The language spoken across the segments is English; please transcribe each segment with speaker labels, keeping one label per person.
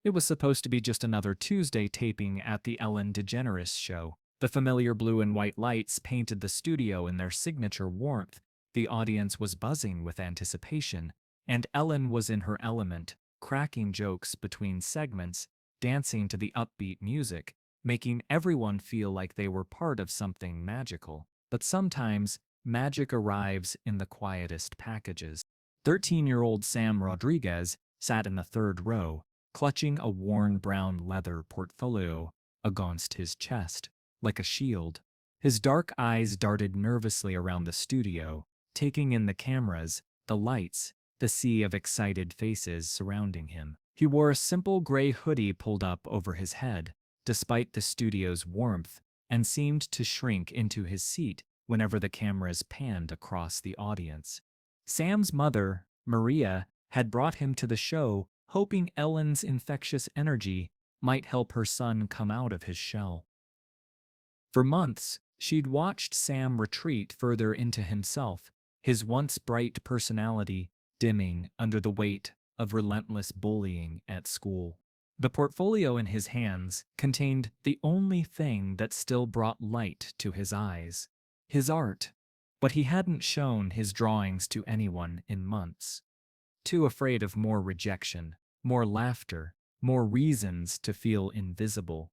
Speaker 1: It was supposed to be just another Tuesday taping at the Ellen DeGeneres show. The familiar blue and white lights painted the studio in their signature warmth. The audience was buzzing with anticipation, and Ellen was in her element, cracking jokes between segments, dancing to the upbeat music, making everyone feel like they were part of something magical. But sometimes, magic arrives in the quietest packages. 13-year-old Sam Rodriguez sat in the third row, clutching a worn brown leather portfolio against his chest, like a shield. His dark eyes darted nervously around the studio, taking in the cameras, the lights, the sea of excited faces surrounding him. He wore a simple gray hoodie pulled up over his head, despite the studio's warmth, and seemed to shrink into his seat whenever the cameras panned across the audience. Sam's mother, Maria, had brought him to the show, hoping Ellen's infectious energy might help her son come out of his shell. For months, she'd watched Sam retreat further into himself, his once bright personality dimming under the weight of relentless bullying at school. The portfolio in his hands contained the only thing that still brought light to his eyes: his art. But he hadn't shown his drawings to anyone in months. Too afraid of more rejection, more laughter, more reasons to feel invisible.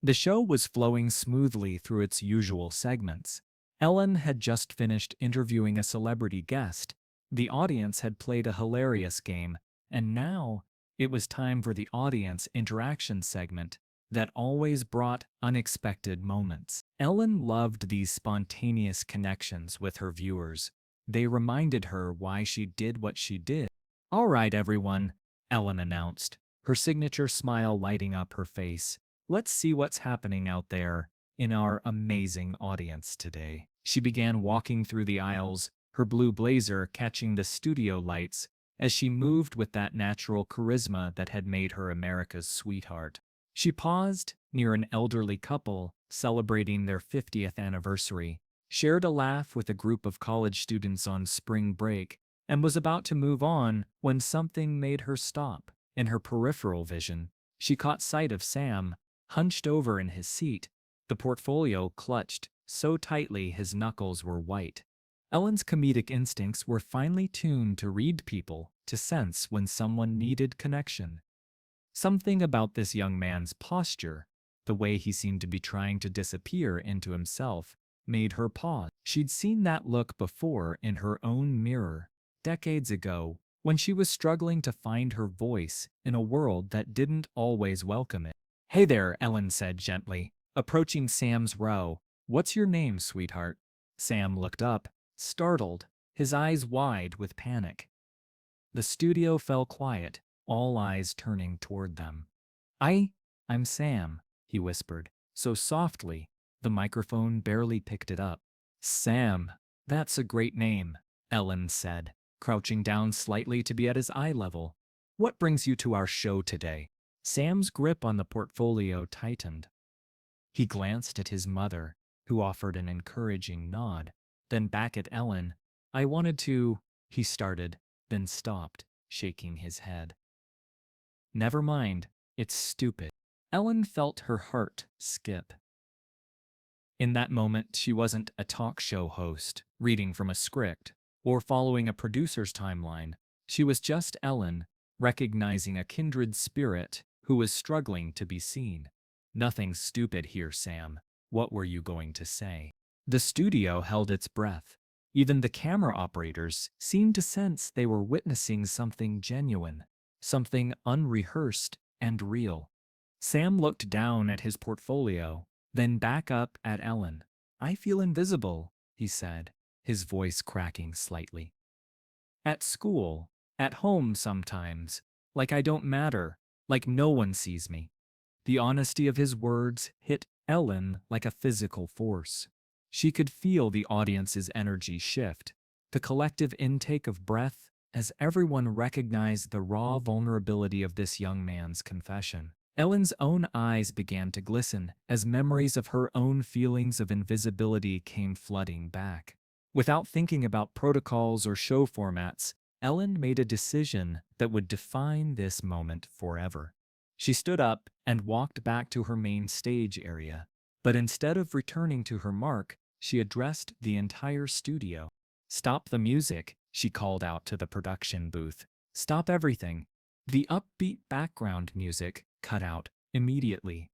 Speaker 1: The show was flowing smoothly through its usual segments. Ellen had just finished interviewing a celebrity guest. The audience had played a hilarious game, and now it was time for the audience interaction segment that always brought unexpected moments. Ellen loved these spontaneous connections with her viewers. They reminded her why she did what she did. "All right, everyone," Ellen announced, her signature smile lighting up her face. "Let's see what's happening out there in our amazing audience today." She began walking through the aisles, her blue blazer catching the studio lights as she moved with that natural charisma that had made her America's sweetheart. She paused near an elderly couple celebrating their 50th anniversary, shared a laugh with a group of college students on spring break, and was about to move on when something made her stop. In her peripheral vision, she caught sight of Sam, hunched over in his seat, the portfolio clutched so tightly his knuckles were white. Ellen's comedic instincts were finely tuned to read people, to sense when someone needed connection. Something about this young man's posture, the way he seemed to be trying to disappear into himself, made her pause. She'd seen that look before in her own mirror, decades ago, when she was struggling to find her voice in a world that didn't always welcome it. "Hey there," Ellen said gently, approaching Sam's row. "What's your name, sweetheart?" Sam looked up, startled, his eyes wide with panic. The studio fell quiet, all eyes turning toward them. I'm Sam," he whispered, so softly the microphone barely picked it up. "Sam, that's a great name," Ellen said, crouching down slightly to be at his eye level. "What brings you to our show today?" Sam's grip on the portfolio tightened. He glanced at his mother, who offered an encouraging nod, then back at Ellen. "I wanted to," he started, then stopped, shaking his head. "Never mind, it's stupid." Ellen felt her heart skip. In that moment, she wasn't a talk show host, reading from a script, or following a producer's timeline. She was just Ellen, recognizing a kindred spirit who was struggling to be seen. "Nothing stupid here, Sam. What were you going to say?" The studio held its breath. Even the camera operators seemed to sense they were witnessing something genuine, something unrehearsed and real. Sam looked down at his portfolio, then back up at Ellen. "I feel invisible," he said, his voice cracking slightly. "At school, at home sometimes, like I don't matter, like no one sees me." The honesty of his words hit Ellen like a physical force. She could feel the audience's energy shift, the collective intake of breath as everyone recognized the raw vulnerability of this young man's confession. Ellen's own eyes began to glisten as memories of her own feelings of invisibility came flooding back. Without thinking about protocols or show formats, Ellen made a decision that would define this moment forever. She stood up and walked back to her main stage area. But instead of returning to her mark, she addressed the entire studio. "Stop the music," she called out to the production booth. "Stop everything." The upbeat background music cut out immediately.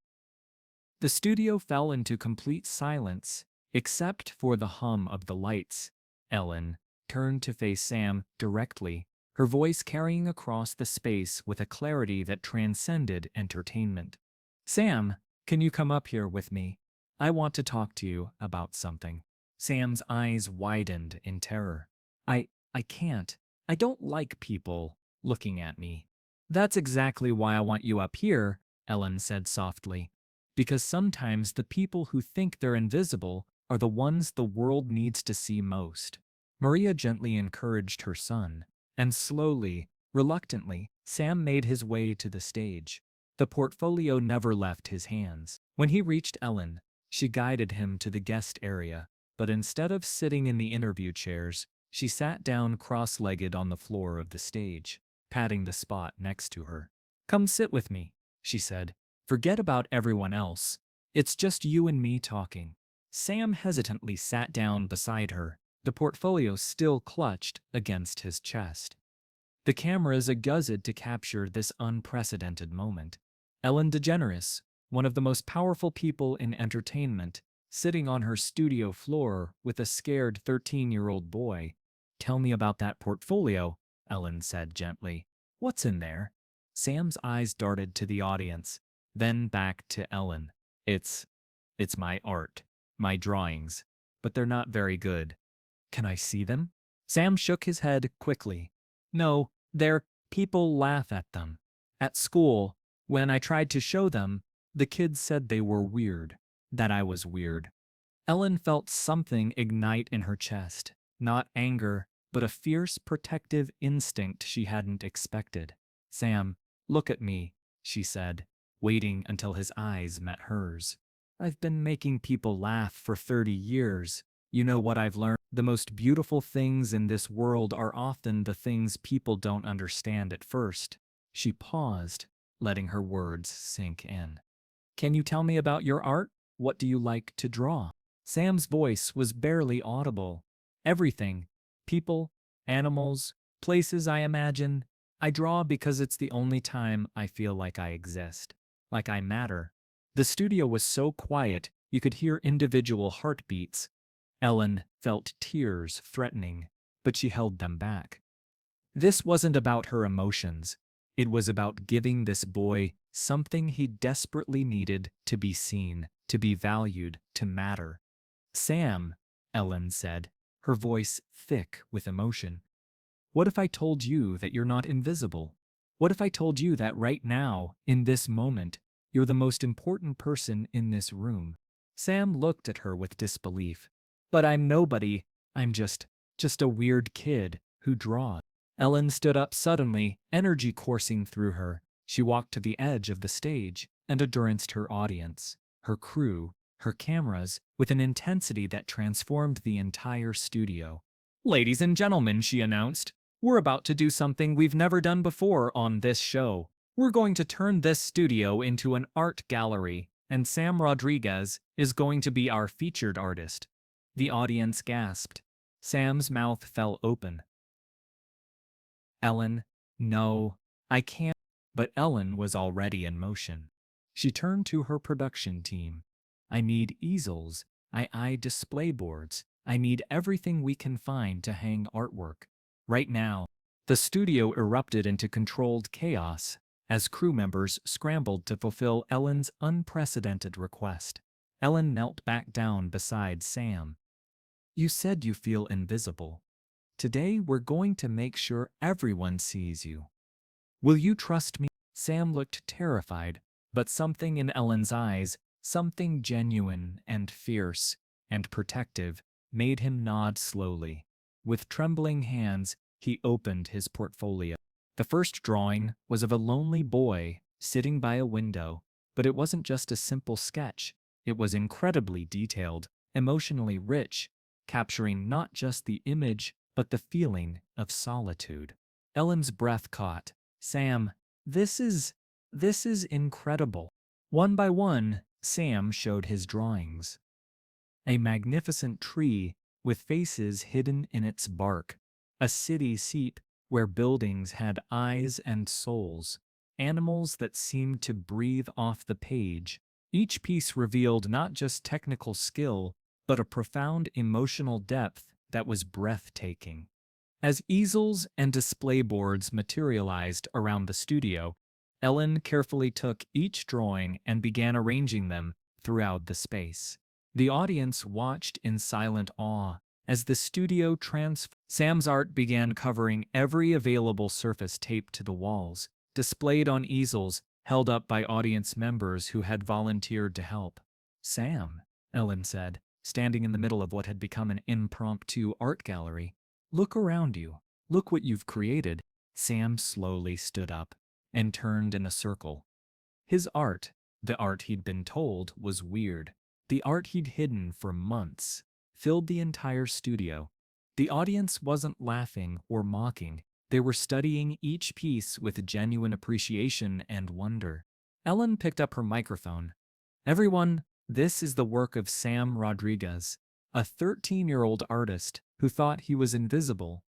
Speaker 1: The studio fell into complete silence, except for the hum of the lights. Ellen turned to face Sam directly, her voice carrying across the space with a clarity that transcended entertainment. "Sam, can you come up here with me? I want to talk to you about something." Sam's eyes widened in terror. I can't. I don't like people looking at me." "That's exactly why I want you up here," Ellen said softly. "Because sometimes the people who think they're invisible are the ones the world needs to see most." Maria gently encouraged her son, and slowly, reluctantly, Sam made his way to the stage. The portfolio never left his hands. When he reached Ellen, she guided him to the guest area, but instead of sitting in the interview chairs, she sat down cross-legged on the floor of the stage, patting the spot next to her. "Come sit with me," she said. "Forget about everyone else. It's just you and me talking." Sam hesitantly sat down beside her, the portfolio still clutched against his chest. The cameras adjusted to capture this unprecedented moment. Ellen DeGeneres, one of the most powerful people in entertainment, sitting on her studio floor with a scared 13-year-old boy. "Tell me about that portfolio," Ellen said gently. "What's in there?" Sam's eyes darted to the audience, then back to Ellen. It's my art, my drawings, but they're not very good." "Can I see them?" Sam shook his head quickly. "No, people laugh at them. At school, when I tried to show them, the kids said they were weird, that I was weird." Ellen felt something ignite in her chest, not anger, but a fierce protective instinct she hadn't expected. "Sam, look at me," she said, waiting until his eyes met hers. "I've been making people laugh for 30 years. You know what I've learned? The most beautiful things in this world are often the things people don't understand at first." She paused, letting her words sink in. "Can you tell me about your art? What do you like to draw?" Sam's voice was barely audible. "Everything. People, animals, places I imagine. I draw because it's the only time I feel like I exist, like I matter." The studio was so quiet you could hear individual heartbeats. Ellen felt tears threatening, but she held them back. This wasn't about her emotions. It was about giving this boy something he desperately needed to be seen, to be valued, to matter. "Sam," Ellen said, her voice thick with emotion, "what if I told you that you're not invisible? What if I told you that right now, in this moment, you're the most important person in this room?" Sam looked at her with disbelief. "But I'm nobody. I'm just a weird kid who draws." Ellen stood up suddenly, energy coursing through her. She walked to the edge of the stage and addressed her audience, her crew, her cameras, with an intensity that transformed the entire studio. "Ladies and gentlemen," she announced, "we're about to do something we've never done before on this show. We're going to turn this studio into an art gallery, and Sam Rodriguez is going to be our featured artist." The audience gasped. Sam's mouth fell open. "Ellen, no, I can't." But Ellen was already in motion. She turned to her production team. "I need easels. I display boards. I need everything we can find to hang artwork. Right now." The studio erupted into controlled chaos as crew members scrambled to fulfill Ellen's unprecedented request. Ellen knelt back down beside Sam. "You said you feel invisible. Today we're going to make sure everyone sees you. Will you trust me?" Sam looked terrified, but something in Ellen's eyes, something genuine and fierce and protective, made him nod slowly. With trembling hands, he opened his portfolio. The first drawing was of a lonely boy sitting by a window, but it wasn't just a simple sketch. It was incredibly detailed, emotionally rich, capturing not just the image, but the feeling of solitude. Ellen's breath caught. "Sam, this is This is incredible. One by one, Sam showed his drawings. A magnificent tree with faces hidden in its bark, a city seat where buildings had eyes and souls, animals that seemed to breathe off the page. Each piece revealed not just technical skill, but a profound emotional depth that was breathtaking. As easels and display boards materialized around the studio, Ellen carefully took each drawing and began arranging them throughout the space. The audience watched in silent awe as the studio transformed. Sam's art began covering every available surface taped to the walls, displayed on easels held up by audience members who had volunteered to help. Sam, Ellen said, standing in the middle of what had become an impromptu art gallery. Look around you. Look what you've created. Sam slowly stood up and turned in a circle. His art, the art he'd been told was weird, the art he'd hidden for months, filled the entire studio. The audience wasn't laughing or mocking. They were studying each piece with genuine appreciation and wonder. Ellen picked up her microphone. Everyone, this is the work of Sam Rodriguez, a 13-year-old artist who thought he was invisible.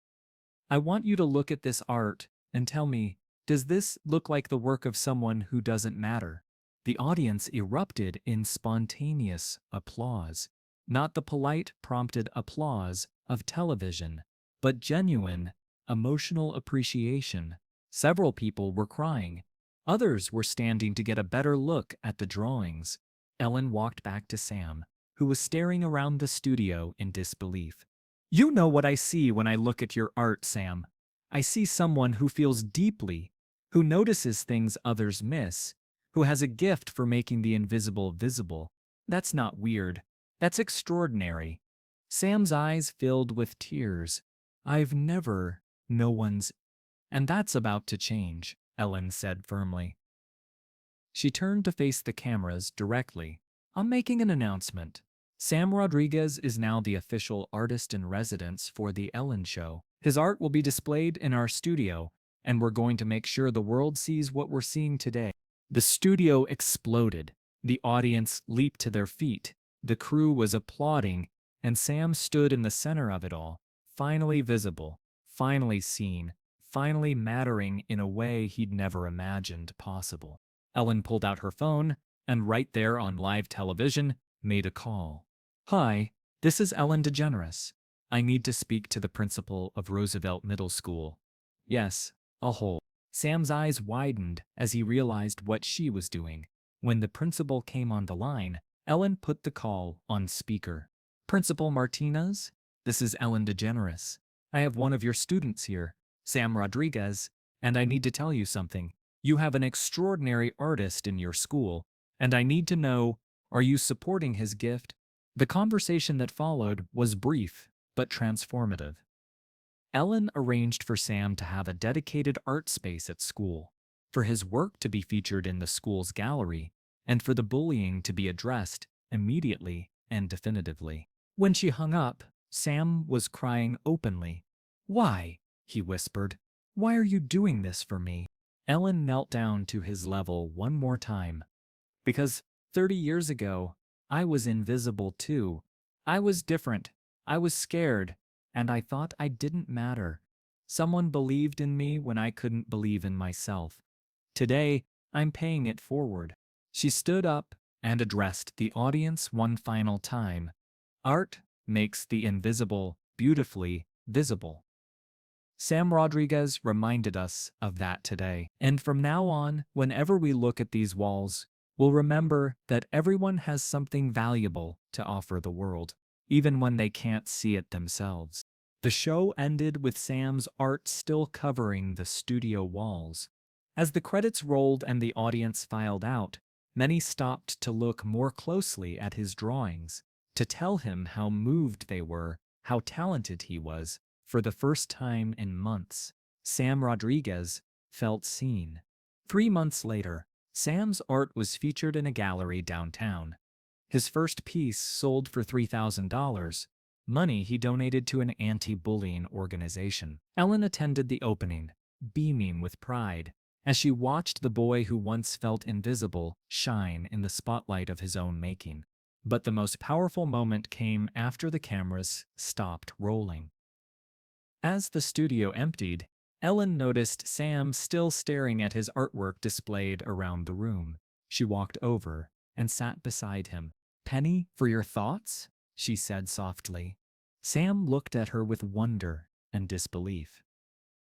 Speaker 1: I want you to look at this art and tell me, does this look like the work of someone who doesn't matter? The audience erupted in spontaneous applause, not the polite, prompted applause of television, but genuine, emotional appreciation. Several people were crying. Others were standing to get a better look at the drawings. Ellen walked back to Sam, who was staring around the studio in disbelief. You know what I see when I look at your art, Sam. I see someone who feels deeply, who notices things others miss, who has a gift for making the invisible visible. That's not weird. That's extraordinary. Sam's eyes filled with tears. No one's. And that's about to change, Ellen said firmly. She turned to face the cameras directly. I'm making an announcement. Sam Rodriguez is now the official artist in residence for The Ellen Show. His art will be displayed in our studio, and we're going to make sure the world sees what we're seeing today. The studio exploded. The audience leaped to their feet. The crew was applauding, and Sam stood in the center of it all, finally visible, finally seen, finally mattering in a way he'd never imagined possible. Ellen pulled out her phone, and right there on live television, made a call. Hi, this is Ellen DeGeneres. I need to speak to the principal of Roosevelt Middle School. Yes, I'll hold. Sam's eyes widened as he realized what she was doing. When the principal came on the line, Ellen put the call on speaker. Principal Martinez, this is Ellen DeGeneres. I have one of your students here, Sam Rodriguez, and I need to tell you something. You have an extraordinary artist in your school, and I need to know, are you supporting his gift? The conversation that followed was brief, but transformative. Ellen arranged for Sam to have a dedicated art space at school, for his work to be featured in the school's gallery, and for the bullying to be addressed immediately and definitively. When she hung up, Sam was crying openly. Why? He whispered. Why are you doing this for me? Ellen knelt down to his level one more time. Because 30 years ago, I was invisible too. I was different. I was scared, and I thought I didn't matter. Someone believed in me when I couldn't believe in myself. Today, I'm paying it forward. She stood up and addressed the audience one final time. Art makes the invisible beautifully visible. Sam Rodriguez reminded us of that today. And from now on, whenever we look at these walls, we'll remember that everyone has something valuable to offer the world, even when they can't see it themselves. The show ended with Sam's art still covering the studio walls. As the credits rolled and the audience filed out, many stopped to look more closely at his drawings, to tell him how moved they were, how talented he was. For the first time in months, Sam Rodriguez felt seen. 3 months later, Sam's art was featured in a gallery downtown. His first piece sold for $3,000, money he donated to an anti-bullying organization. Ellen attended the opening, beaming with pride. as she watched the boy who once felt invisible shine in the spotlight of his own making. But the most powerful moment came after the cameras stopped rolling. As the studio emptied, Ellen noticed Sam still staring at his artwork displayed around the room. She walked over and sat beside him. "Penny, for your thoughts?" she said softly. Sam looked at her with wonder and disbelief.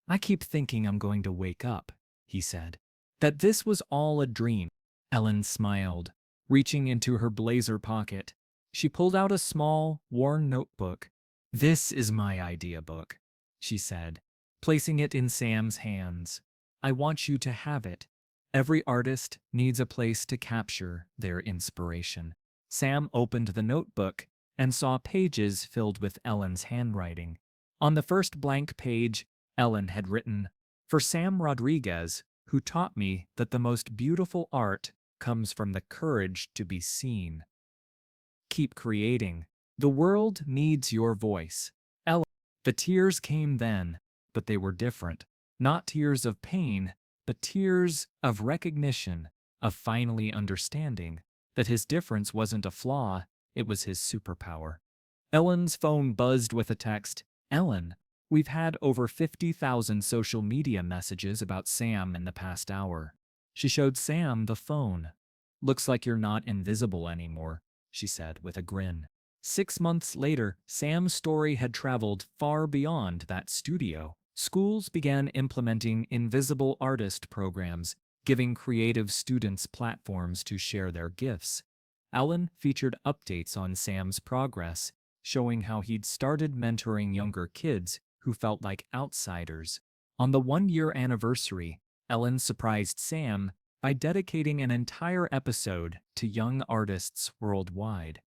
Speaker 1: "I keep thinking I'm going to wake up," he said. "That this was all a dream." Ellen smiled, reaching into her blazer pocket. She pulled out a small, worn notebook. "This is my idea book," she said, placing it in Sam's hands. "I want you to have it. Every artist needs a place to capture their inspiration." Sam opened the notebook and saw pages filled with Ellen's handwriting. On the first blank page, Ellen had written, "For Sam Rodriguez, who taught me that the most beautiful art comes from the courage to be seen. Keep creating. The world needs your voice." Ellen. The tears came then, but they were different. Not tears of pain, but tears of recognition, of finally understanding that his difference wasn't a flaw, it was his superpower. Ellen's phone buzzed with a text. "Ellen, we've had over 50,000 social media messages about Sam in the past hour." She showed Sam the phone. "Looks like you're not invisible anymore," she said with a grin. 6 months later, Sam's story had traveled far beyond that studio. Schools began implementing invisible artist programs, giving creative students platforms to share their gifts. Ellen featured updates on Sam's progress, showing how he'd started mentoring younger kids who felt like outsiders. On the 1-year anniversary, Ellen surprised Sam by dedicating an entire episode to young artists worldwide.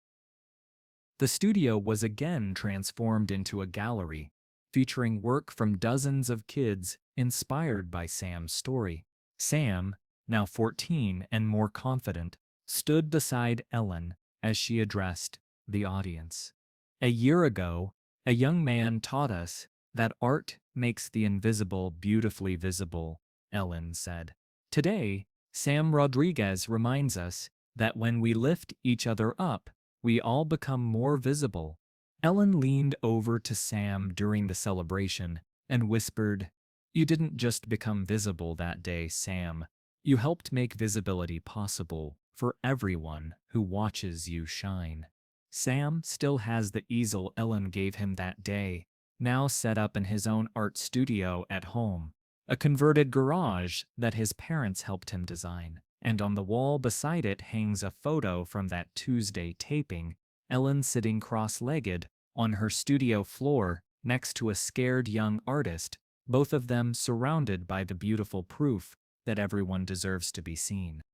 Speaker 1: The studio was again transformed into a gallery, featuring work from dozens of kids inspired by Sam's story. Sam, now 14 and more confident, stood beside Ellen as she addressed the audience. "A year ago, a young man taught us that art makes the invisible beautifully visible," Ellen said. "Today, Sam Rodriguez reminds us that when we lift each other up, we all become more visible." Ellen leaned over to Sam during the celebration and whispered, "You didn't just become visible that day, Sam. You helped make visibility possible for everyone who watches you shine." Sam still has the easel Ellen gave him that day, now set up in his own art studio at home, a converted garage that his parents helped him design. And on the wall beside it hangs a photo from that Tuesday taping, Ellen sitting cross-legged on her studio floor next to a scared young artist, both of them surrounded by the beautiful proof that everyone deserves to be seen.